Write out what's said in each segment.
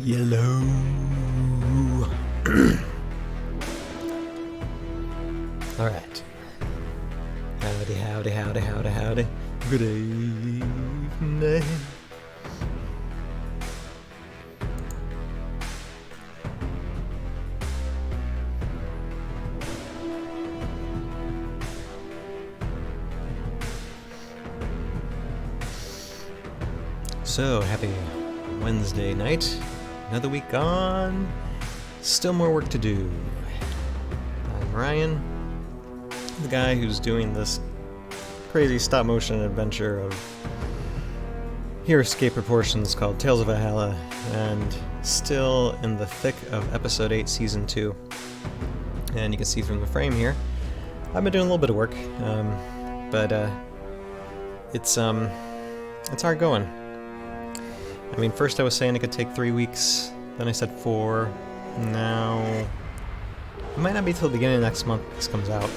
Yellow. All right. Howdy, howdy, howdy, howdy, howdy. Good evening. So, happy Wednesday night. Another week gone. Still more work to do. I'm Ryan, the guy who's doing this crazy stop-motion adventure of Hero Escape Proportions called Tales of Valhalla, and still in the thick of Episode 8, Season 2. And you can see from the frame here, I've been doing a little bit of work, but it's hard going. I mean, first I was saying it could take 3 weeks, then I said 4, now it might not be till the beginning of next month this comes out.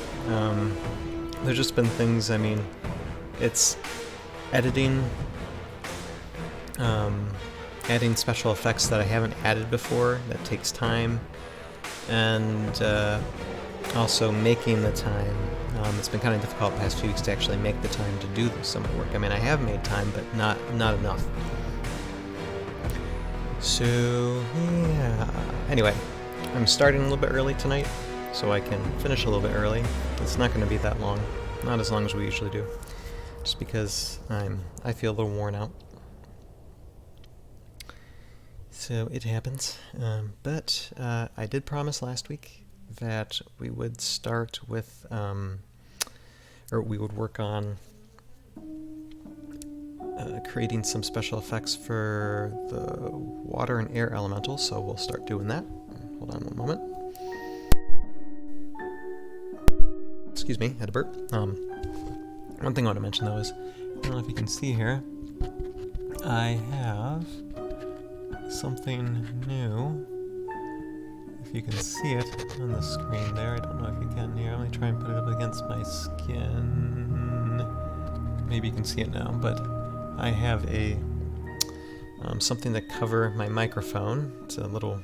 There's just been things, I mean, it's editing, adding special effects that I haven't added before, that takes time, and also making the time. It's been kind of difficult the past few weeks to actually make the time to do some of the work. I mean, I have made time, but not enough. So, yeah. Anyway, I'm starting a little bit early tonight, so I can finish a little bit early. It's not going to be that long. Not as long as we usually do. Just because I feel a little worn out. So, it happens. But I did promise last week that we would start with, or we would work on creating some special effects for the water and air elementals, so we'll start doing that. Hold on one moment. Excuse me, had a burp. One thing I want to mention though is, I don't know if you can see here, I have something new. If you can see it on the screen there, I don't know if you can here. Let me try and put it up against my skin. Maybe you can see it now, but I have a something to cover my microphone. It's a little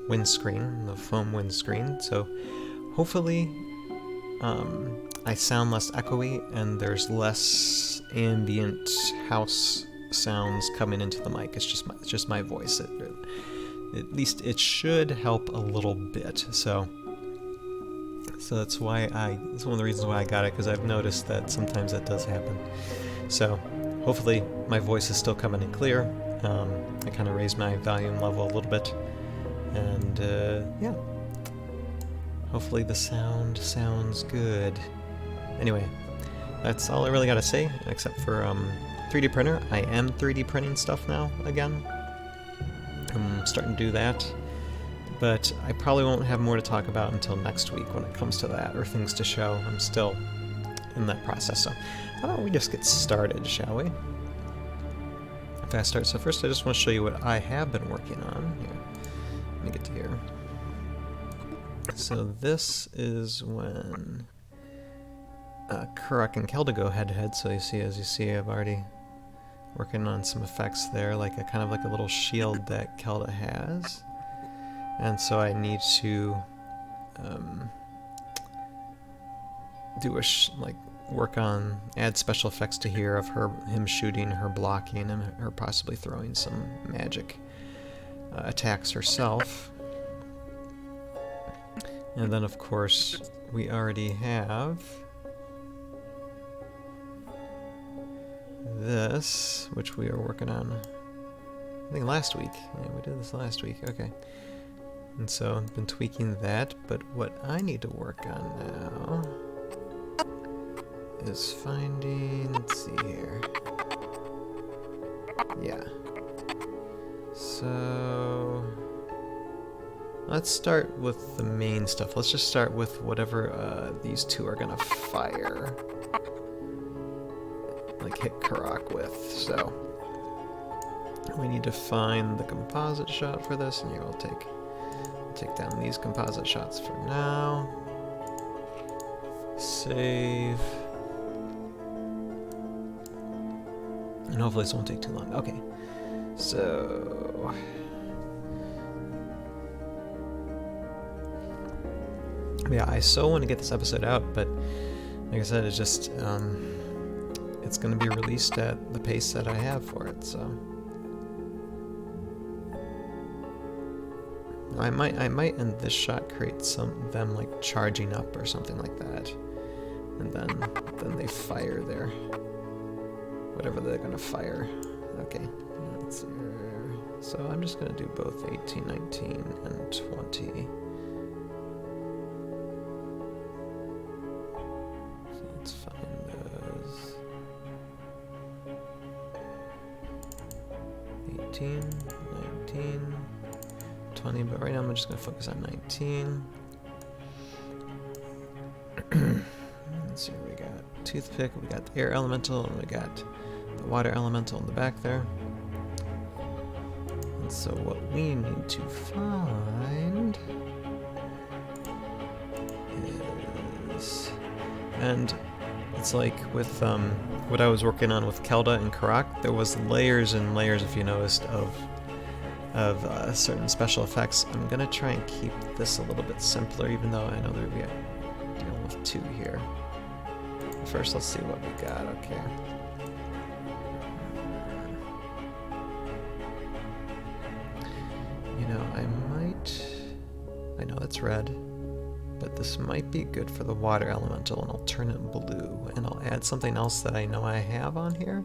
windscreen, the foam windscreen. So hopefully I sound less echoey and there's less ambient house sounds coming into the mic. It's just my voice. At least it should help a little bit. So that's why it's one of the reasons why I got it, because I've noticed that sometimes that does happen. So hopefully my voice is still coming in clear. I kind of raised my volume level a little bit, and yeah, hopefully the sound sounds good. Anyway, that's all I really gotta say, except for 3D printer. I am 3D printing stuff now again. I'm starting to do that, but I probably won't have more to talk about until next week when it comes to that, or things to show. I'm still in that process, so how about we just get started, shall we? Fast start. So first I just want to show you what I have been working on. Here, let me get to here. So this is when Kurak and Kelda head to head. So as you see, I've already working on some effects there, like a kind of like a little shield that Kelda has, and so I need to do work on, add special effects to here of him shooting, her blocking, and her possibly throwing some magic attacks herself. And then of course we already have this, which we are working on, I think last week. Yeah, we did this last week, okay. And so I've been tweaking that, but what I need to work on now is finding, let's see here. Yeah. So let's start with the main stuff. Let's just start with whatever these two are gonna fire. Like hit Kurak with. So we need to find the composite shot for this, and here I'll take down these composite shots for now. Save. And hopefully this won't take too long. Okay. So Yeah, I so want to get this episode out, but like I said, it's just it's going to be released at the pace that I have for it. So I might in this shot create them like charging up or something like that, and then they fire their whatever they're going to fire. Okay, let's see here. So I'm just going to do both 18, 19, and 20. Let's find those. 18, 19, 20, but right now I'm just going to focus on 19. Let's see what we got. Toothpick, we got the air elemental, and we got the water elemental in the back there. And so what we need to find is... And it's like with what I was working on with Kelda and Karak, there was layers and layers, if you noticed, of certain special effects. I'm going to try and keep this a little bit simpler, even though I know that we are dealing with two here. First, let's see what we got. Okay. You know, I know it's red, but this might be good for the water elemental, and I'll turn it blue, and I'll add something else that I know I have on here.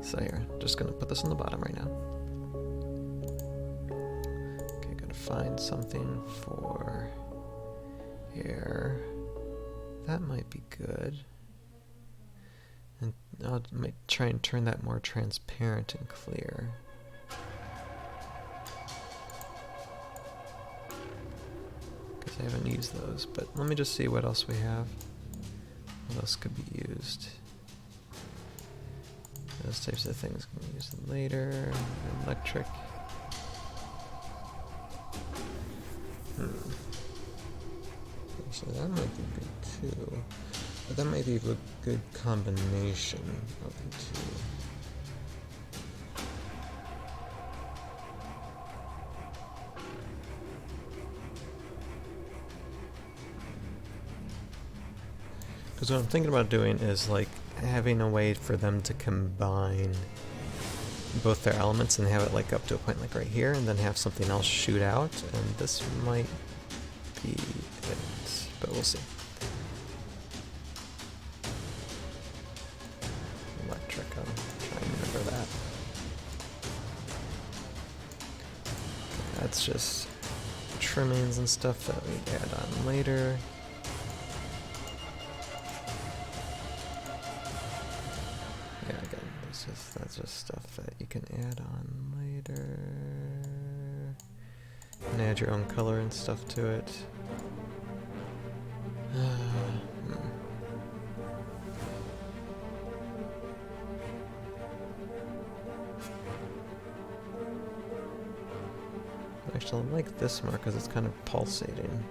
So here, just gonna put this on the bottom right now. Okay, gonna find something for air. That might be good. And I might try and turn that more transparent and clear. Because I haven't used those, but let me just see what else we have. What else could be used? Those types of things can be used later. Electric. So that might be good too. But that might be a good combination of the two. Because what I'm thinking about doing is like having a way for them to combine both their elements and have it like up to a point like right here, and then have something else shoot out, and this might be it, but we'll see. Electric, I'll try and remember that. Okay, that's just trimmings and stuff that we add on later. Yeah, again, that's just stuff that you can add on later. And add your own color and stuff to it. Actually, I like this more because it's kind of pulsating.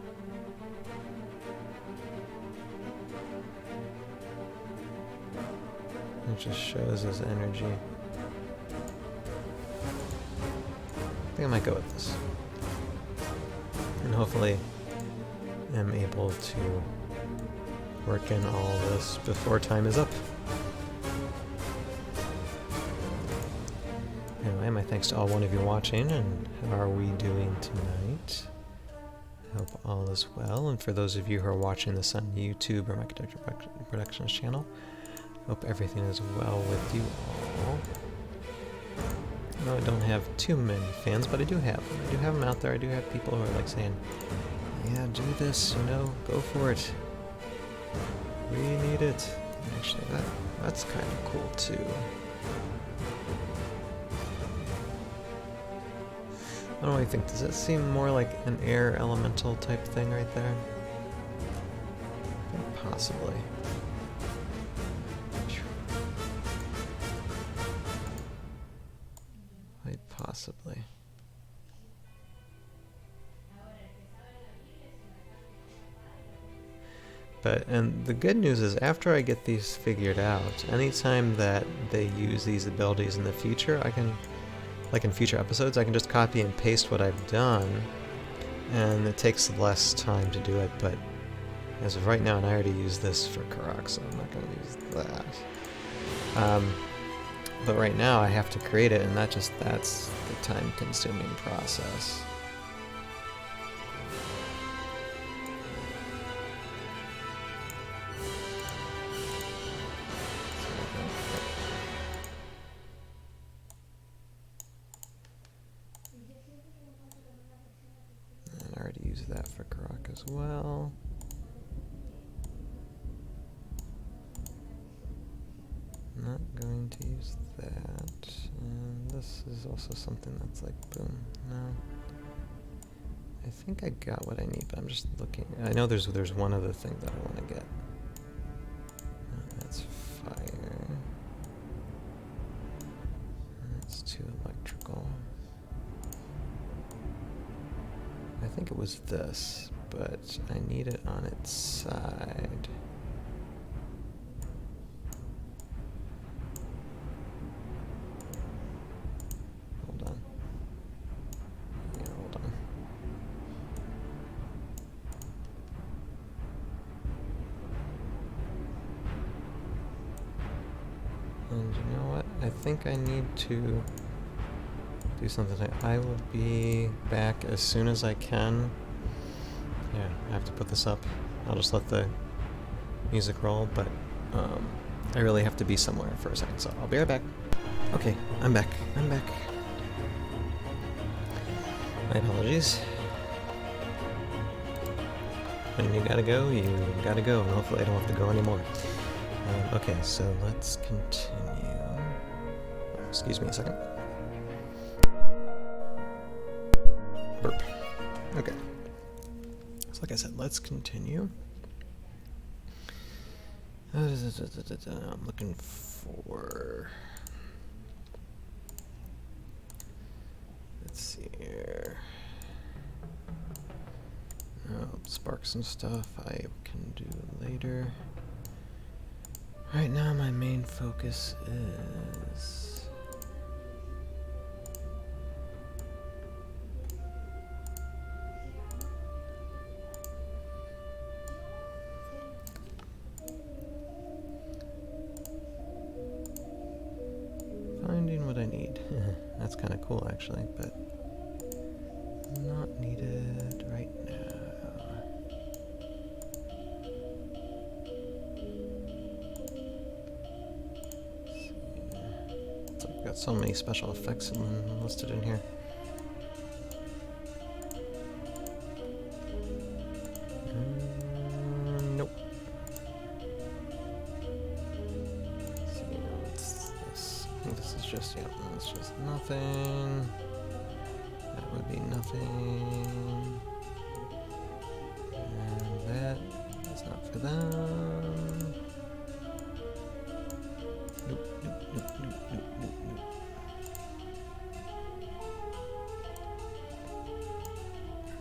It just shows his energy. I think I might go with this. And hopefully I'm able to work in all this before time is up. Anyway, my thanks to all one of you watching, and how are we doing tonight? I hope all is well, and for those of you who are watching this on YouTube or my Productions channel, I hope everything is well with you all. No, I don't have too many fans, but I do have them. I do have them out there. I do have people who are like saying, yeah, do this, you know, go for it. We need it. Actually, that's kind of cool too. I don't really think, does it seem more like an air elemental type thing right there? Possibly. Quite possibly. And the good news is, after I get these figured out, anytime that they use these abilities in the future, I can, like in future episodes, I can just copy and paste what I've done and it takes less time to do it, but as of right now, and I already used this for Karak, so I'm not going to use that. But right now I have to create it, and that's the time-consuming process. And I already used that for Karak as well. Not going to use that, and this is also something that's like, boom, no. I think I got what I need, but I'm just looking. I know there's one other thing that I want to get. That's fire. That's 2 electrical. I think it was this, but I need it on its side. And you know what? I think I need to do something. I will be back as soon as I can. Yeah, I have to put this up. I'll just let the music roll, but I really have to be somewhere for a second, so I'll be right back. Okay, I'm back. My apologies. When you gotta go, and hopefully I don't have to go anymore. Okay, so let's continue. Excuse me a second. Burp. Okay. So like I said, let's continue. I'm looking for... Let's see here. Sparks and stuff I can do later. Right now my main focus is... finding what I need. That's kind of cool actually, but not needed right now. Got so many special effects listed in here. Nope. So, what's this? I think this is just, yeah, it's just nothing. That would be nothing. And that is not for them. Nope, nope, nope, nope, nope, nope, nope.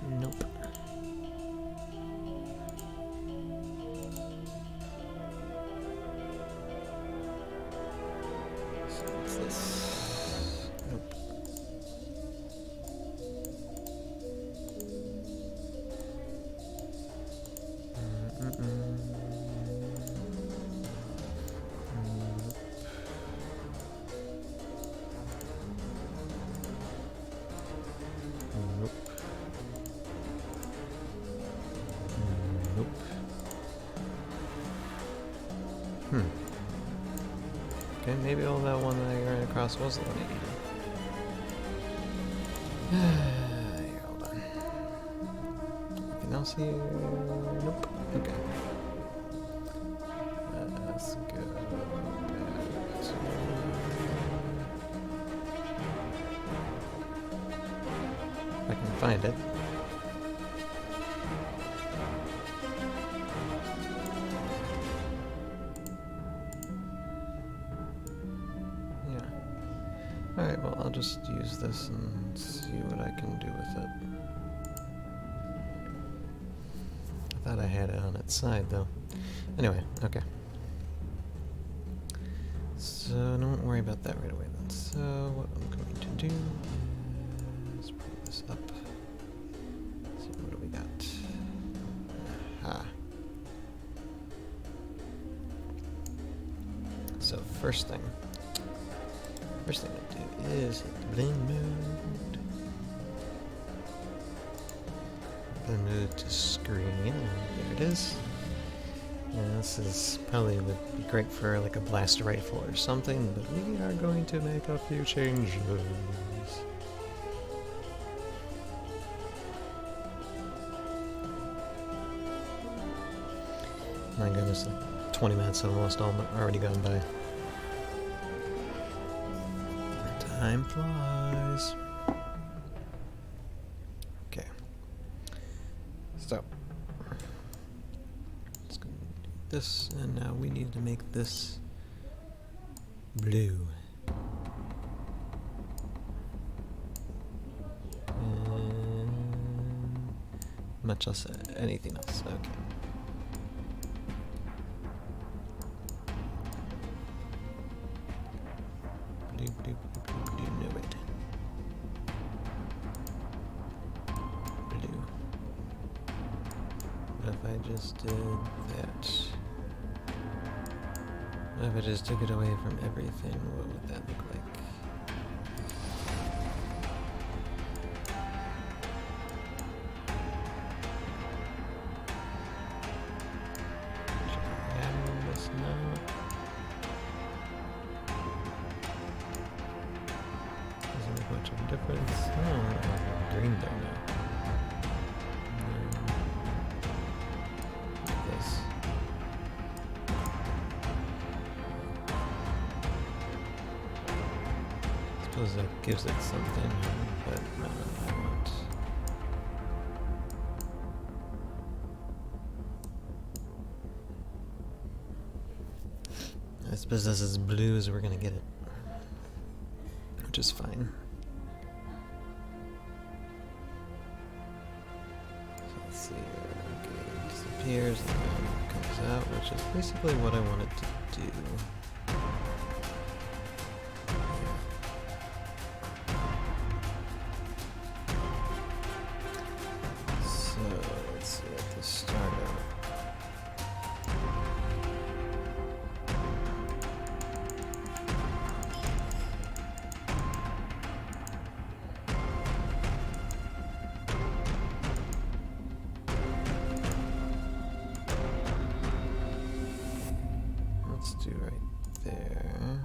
Nope. So what's this? Nope. Okay, maybe all that one that I ran across was the one I needed. Here, hold on. Anything else here? Nope. Okay. Let's go back to... if I can find it. Alright, well, I'll just use this and see what I can do with it. I thought I had it on its side, though. Anyway, okay. So, don't worry about that right away, then. So, what I'm going to do is pull this up. So, so first thing to do is hit the blend mode. Blend mode to screen, there it is. And this is probably would be great for like a blaster rifle or something, but we are going to make a few changes. My goodness, 20 minutes almost already gone by. Time flies. Okay. So, let's go do this, and now we need to make this blue. And much less anything else. Okay. No, wait. Blue. What if I just did that? What if I just took it away from everything? What would that look like? Should I add this now? Doesn't make much of a difference. Oh, green there now. This. Suppose that gives it something, but not what I want. I suppose this is as blue as we're gonna get it, which is fine. So let's see, okay, it disappears and then it comes out, which is basically what I wanted to do. So let's see at the start of it. Let's do right there.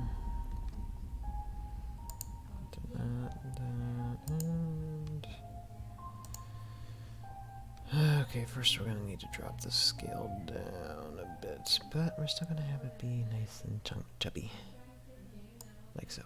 Do that, and... Okay, first we're gonna need to drop the scale down a bit, but we're still gonna have it be nice and chubby. Like so.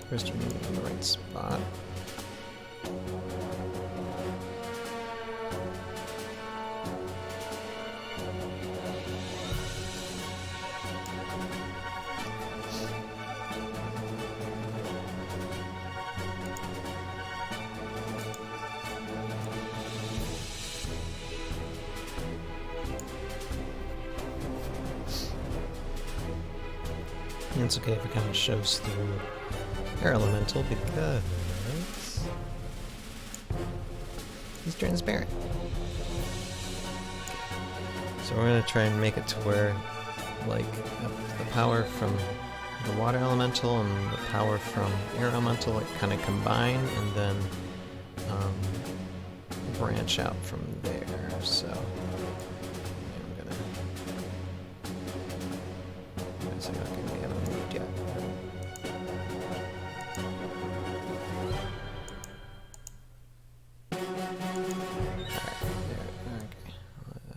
First we need it in the right spot. And it's okay if it kind of shows through air elemental because he's transparent. So we're going to try and make it to where like the power from the water elemental and the power from air elemental like kind of combine and then branch out from there. So I'm gonna okay, we haven't moved yet.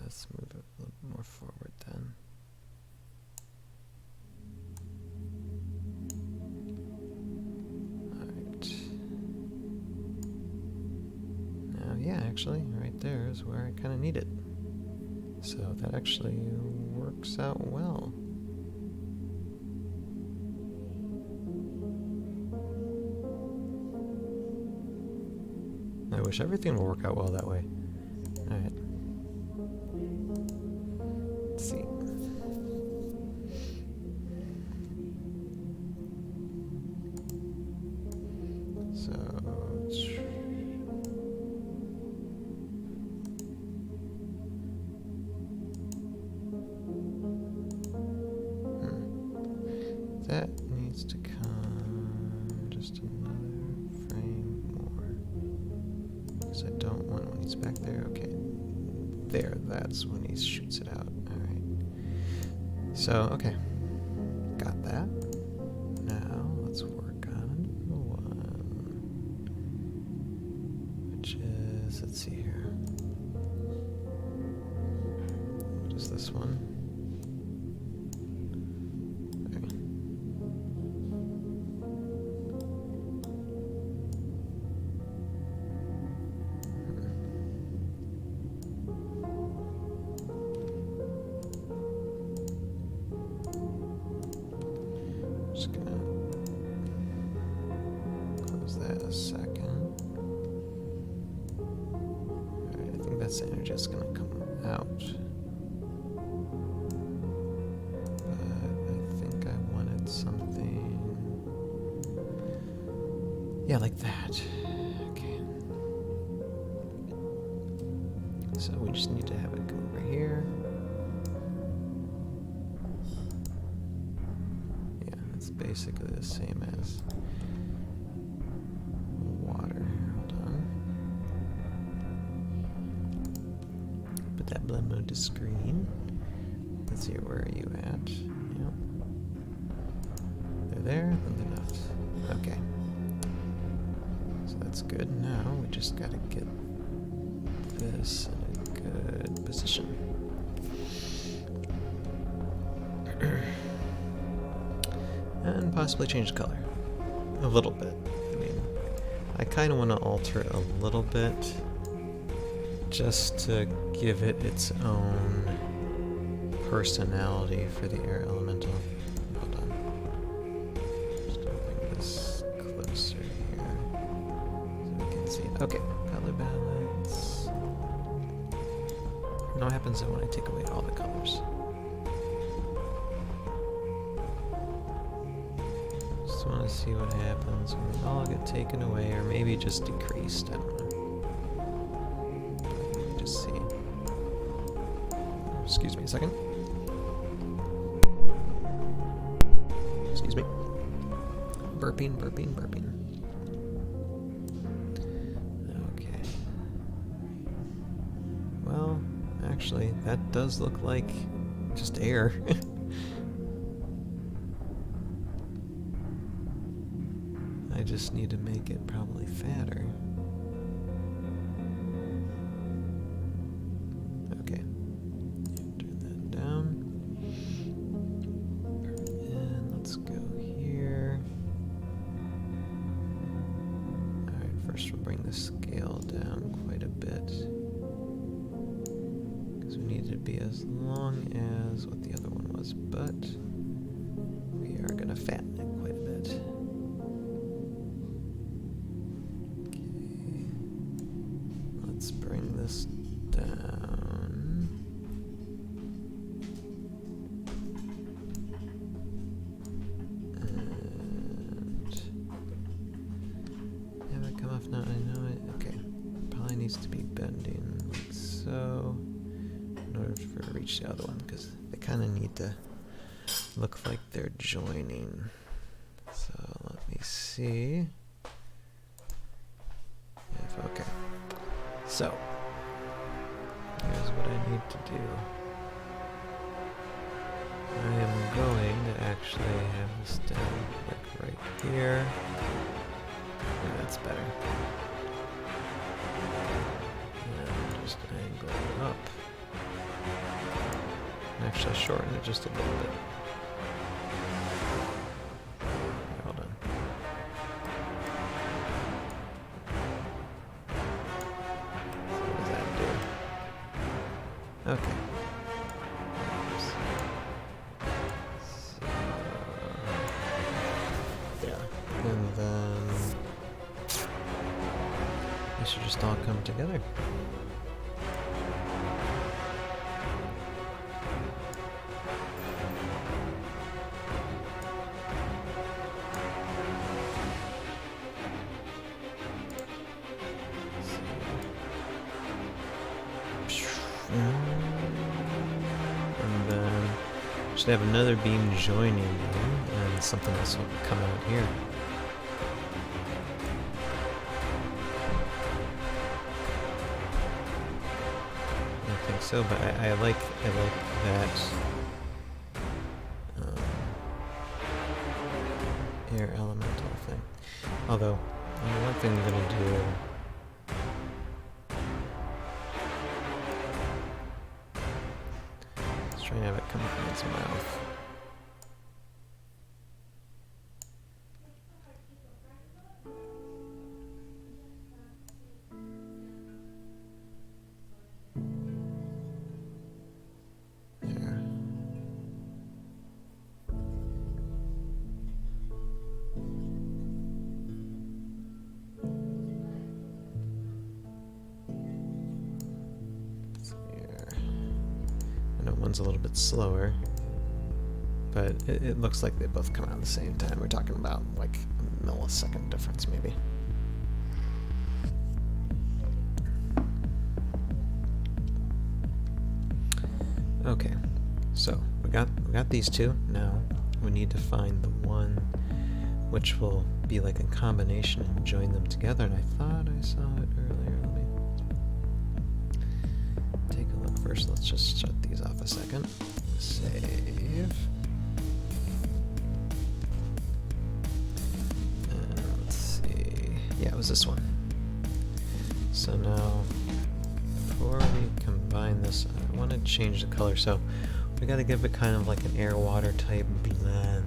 Let's move it a little more forward then. Alright. Now, yeah, actually, right there is where I kind of need it. So that actually works out well. I wish everything would work out well that way. Alright. Let's see. So... That needs to come just another frame more. Because I don't want when he's back there. Okay. There, that's when he shoots it out. Alright. So, okay. Got that. Now, let's work on the one. Which is, let's see here. What is this one? Just gonna close that a second. Alright, I think that's the energy that's gonna come out. But I think I wanted something. Yeah, like that. Okay. So we just need to have it go over here. Basically the same as water. Hold on. Put that blend mode to screen. Let's see, where are you at? Yep. They're there, then they're not. Okay. So that's good. Now we just gotta get this in a good position. And possibly change the color a little bit. I mean, I kind of want to alter it a little bit just to give it its own personality for the air elemental. Hold on. Just gonna bring this closer here so we can see. Okay, color balance. Now what happens when I take away all the colors? Just want to see what happens when they all get taken away, or maybe just decreased. I don't know. Let me just see. Excuse me a second. Excuse me. Burping, burping, burping. Okay. Well, actually, that does look like just air. I just need to make it probably fatter. Okay. Turn that down. And let's go here. Alright, first we'll bring the scale down quite a bit. Because we need it to be as long as what the other one was, but we are going to fatten it quite a bit. Let's bring this down. And have it come off now. I know it. Okay. Probably needs to be bending like so in order for it to reach the other one, because they kind of need to look like they're joining. So let me see. Okay. So, here's what I need to do. I am going to actually have this down like right here. Yeah, that's better. And just angle it up. And actually shorten it just a little bit. Hold on. Okay. So, yeah. And then I should just all come together. And then should have another beam joining them, and something else will come out here. I think so, but I like that air elemental thing. Although, one thing I'm gonna do. Try and have it come from its mouth. There. One's a little bit slower, but it looks like they both come out at the same time. We're talking about like a millisecond difference, maybe. Okay, so we got these two. Now we need to find the one which will be like a combination and join them together. And I thought I saw it earlier. Let me take a look first. Let's just shut these off a second. Save. And let's see. Yeah, it was this one. So now, before we combine this, I want to change the color. So we got to give it kind of like an air-water type blend.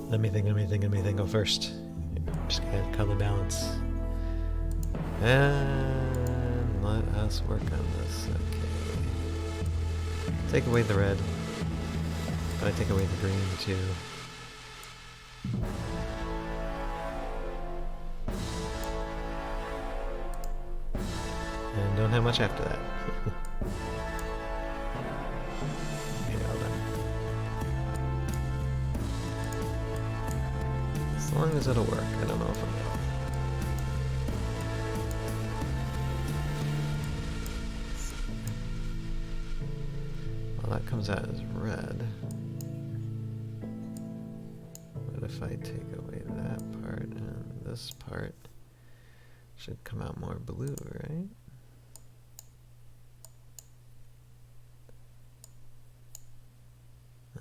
Let me think. Let me think. Go first. Just gotta color balance. And let us work on this. Okay. Take away the red. Gotta take away the green too. And don't have much after that. As long as it'll work. I don't know if it will. Well, that comes out as red. What if I take away that part and this part? Should come out more blue, right?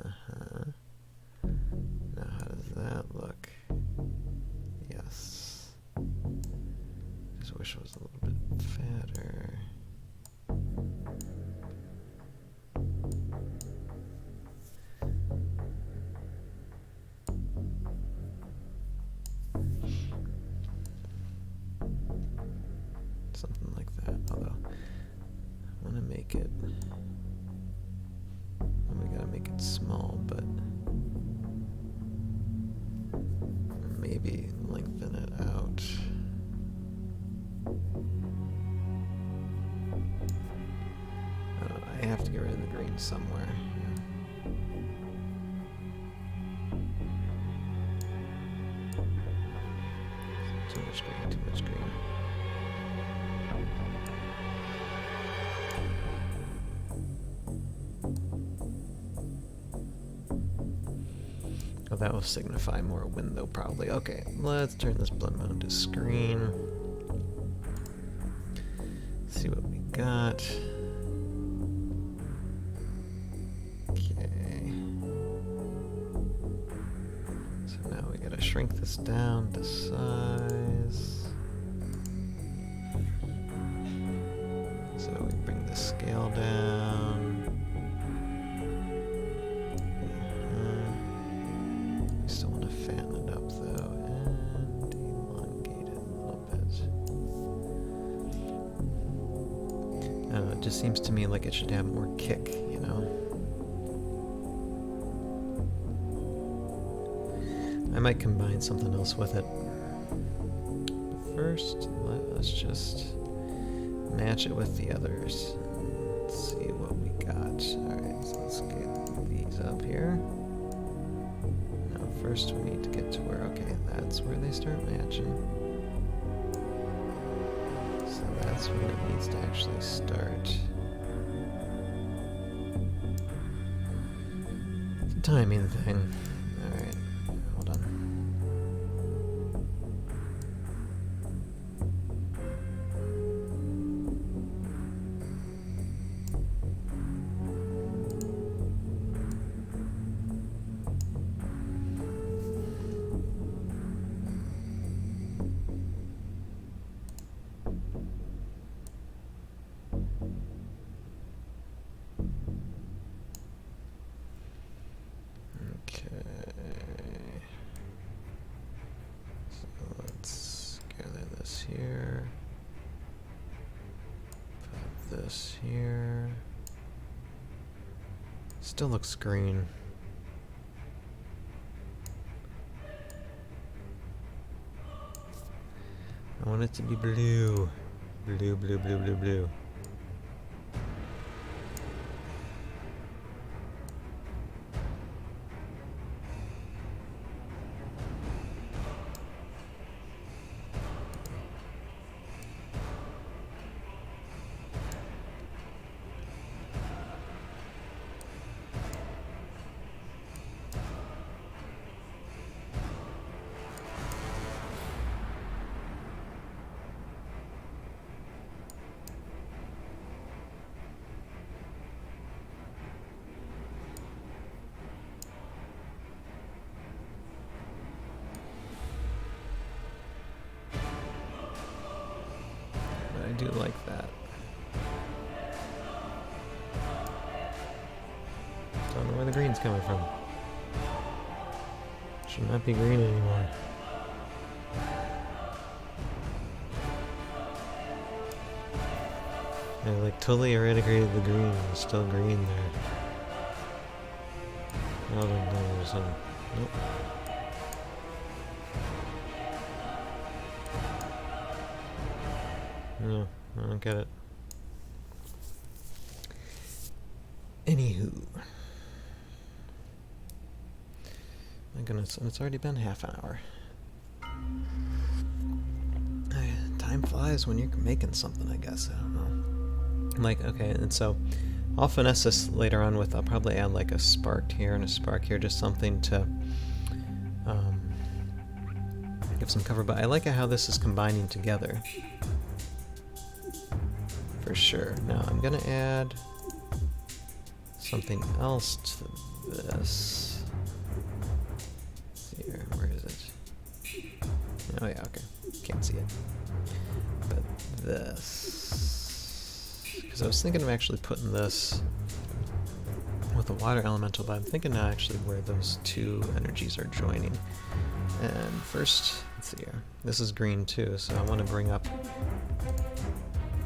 Uh-huh. Now how does that look? Yes. Just wish it was a little bit fatter. Something like that. Although I want to make it. We gotta make it small, but maybe lengthen it out. I don't know, I have to get rid of the green somewhere. Too much green, too much green. Oh, that will signify more window, probably. Okay, let's turn this blend mode to screen. See what we got. Okay. So now we gotta shrink this down to size. So we bring the scale down. just seems to me like it should have more kick, you know? I might combine something else with it. But first, let's just match it with the others. Let's see what we got. Alright, so let's get these up here. Now first we need to get to where, okay, that's where they start matching. So that's when it needs to actually start. It's a timing thing. Alright, hold on. Here, put this here. Still looks green. I want it to be blue. Blue, blue, blue, blue, blue. I do like that. Don't know where the green's coming from. Should not be green anymore. I like totally eradicated the green. It's still green there. Oh, there's some. Nope. No, I don't get it. Anywho. My goodness, and it's already been half an hour. Time flies when you're making something, I guess. I don't know. Like, okay, and so I'll finesse this later on with, I'll probably add like a spark here and a spark here, just something to give some cover. But I like how this is combining together. For sure. Now I'm gonna add something else to this. Let's see here, where is it? Oh yeah, okay. Can't see it. But this, because I was thinking of actually putting this with the water elemental, but I'm thinking now actually where those two energies are joining. And first, let's see here. This is green too, so I want to bring up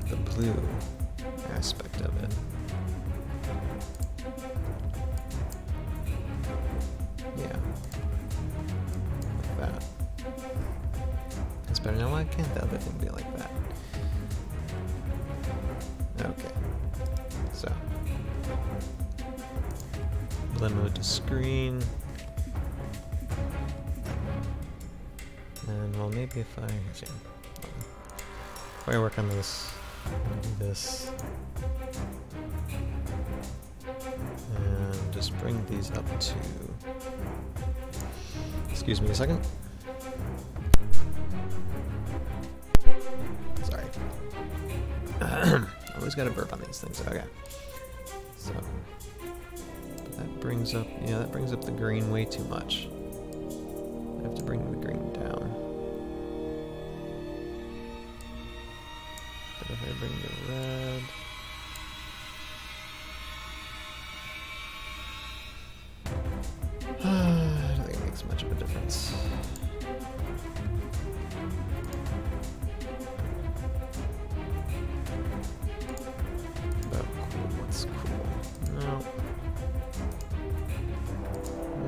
the blue aspect of it. Yeah. Like that. That's better. Now why can't the other thing be like that? Okay. So. Blend mode to screen. And well, maybe if I work on this, I'll do this, and just bring these up to, excuse me a second. Sorry. Always gotta burp on these things. Okay. So that brings up, yeah, that brings up the green way too much. I have to bring the green down. But if I bring the red, I don't think it makes much of a difference. But That's cool. No.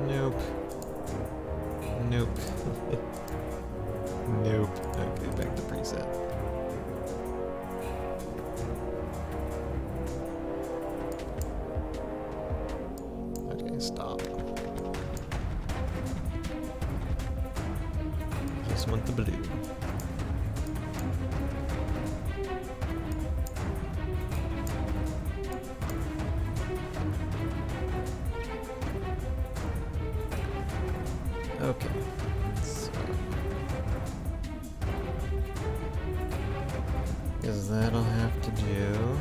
Nope. Nope. Nope. Okay, back to preset. Okay, stop. Just want the blue. Okay. So, guess that'll have to do.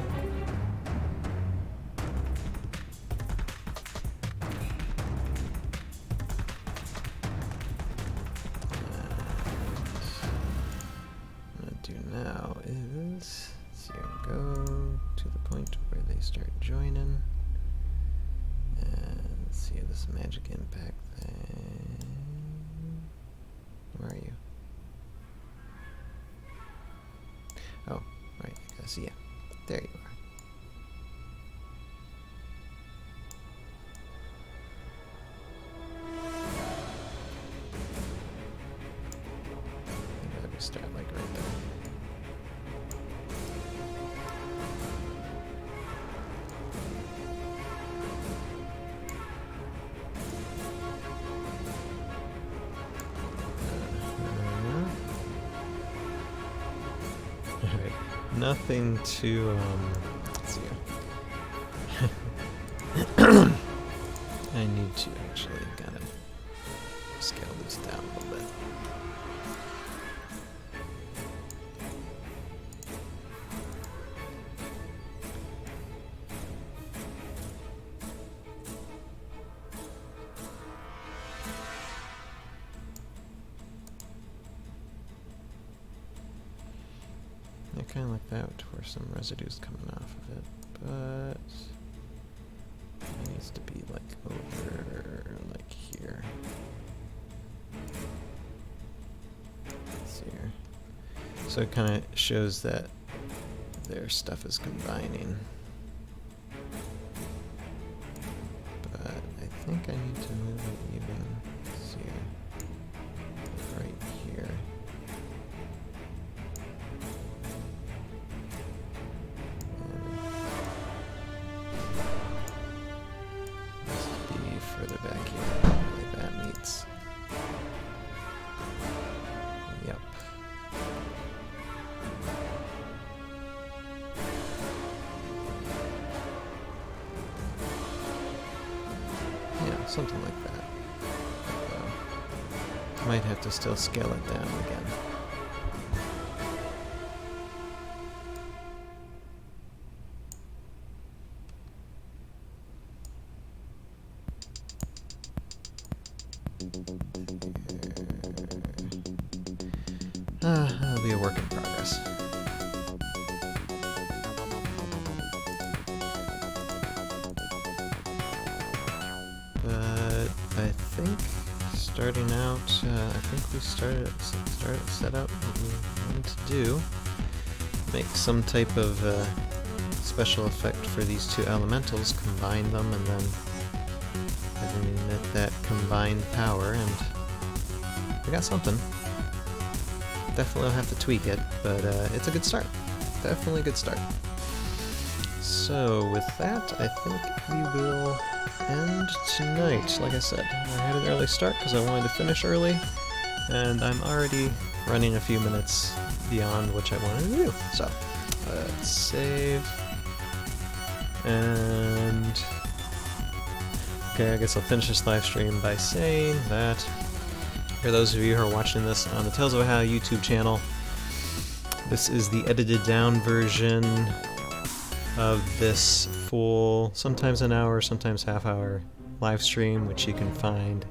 Now is, so go to the point where they start joining, and let's see this magic impact thing. Where are you? Oh, right, I gotta see ya. There you are. You gotta restart like right there. Alright, nothing to, let's see here. I need to actually kind of scale this down a little bit. I kind of like that where some residue's coming off of it, but it needs to be like over like here. Let's see here. So it kind of shows that their stuff is combining. But I think I need to move it even, let's see here, right here. Further back here, where that meets. Yep. Yeah, something like that. Might have to still scale it down again. That'll be a work in progress. But I think starting out, I think we set out what we wanted to do. Make some type of special effect for these two elementals, combine them, and then emit that combined power, and we got something. Definitely have to tweak it, but it's a good start. Definitely a good start. So with that, I think we will end tonight. Like I said, I had an early start because I wanted to finish early, and I'm already running a few minutes beyond which I wanted to do. So let's save, and okay, I guess I'll finish this live stream by saying that for those of you who are watching this on the Tales of Valhalla YouTube channel, this is the edited down version of this full, sometimes an hour, sometimes half hour live stream, which you can find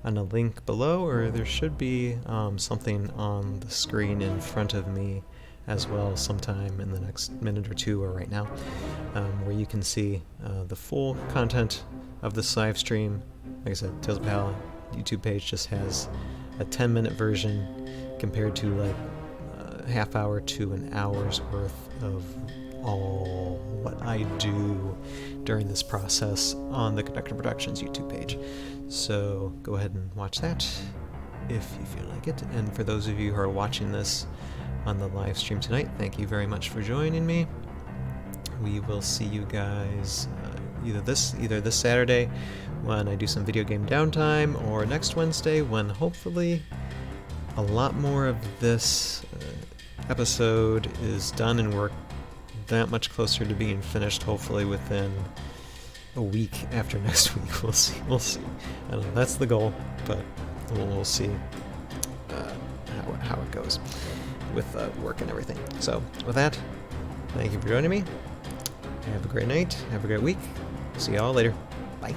on a link below, or there should be something on the screen in front of me as well sometime in the next minute or two, or right now, where you can see the full content of this live stream. Like I said, Tales of Valhalla YouTube page just has a 10-minute version compared to like a half hour to an hour's worth of all what I do during this process on the Conductor Productions YouTube page. So go ahead and watch that if you feel like it. And for those of you who are watching this on the live stream tonight, thank you very much for joining me. We will see you guys either this Saturday when I do some video game downtime, or next Wednesday when hopefully a lot more of this episode is done and we're that much closer to being finished, hopefully within a week after next week. We'll see. I don't know, that's the goal, but we'll see how it goes with work and everything. So with that, thank you for joining me. Have a great night. Have a great week. See y'all later. Bye.